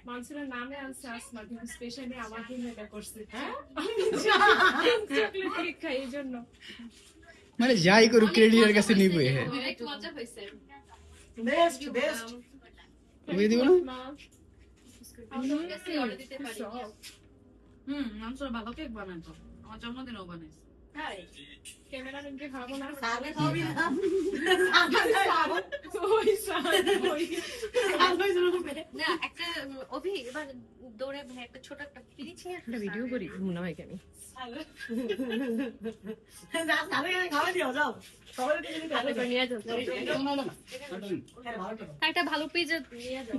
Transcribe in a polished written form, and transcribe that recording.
মানুষের নামে আছে আসমা, কিন্তু স্পেশালি আমাকে এটা করছে। খাই এই জন্য মানে যাই করুক ক্রেডিটের কাছে নিবে। মজা হয়েছে। তুমি দিব না? মানুষের ভালো কেক বানায় তো, আমার জন্মদিনেও বানাইছে। ক্যামেরাম্যানকে খাওয়াবো না? না একটা অভি এবার দৌড়ে একটা ছোট একটা পিরিছে একটা ভিডিও করি ঘুমনা ভাইকে আমি। একটা ভালো পেজ নিয়ে যাও।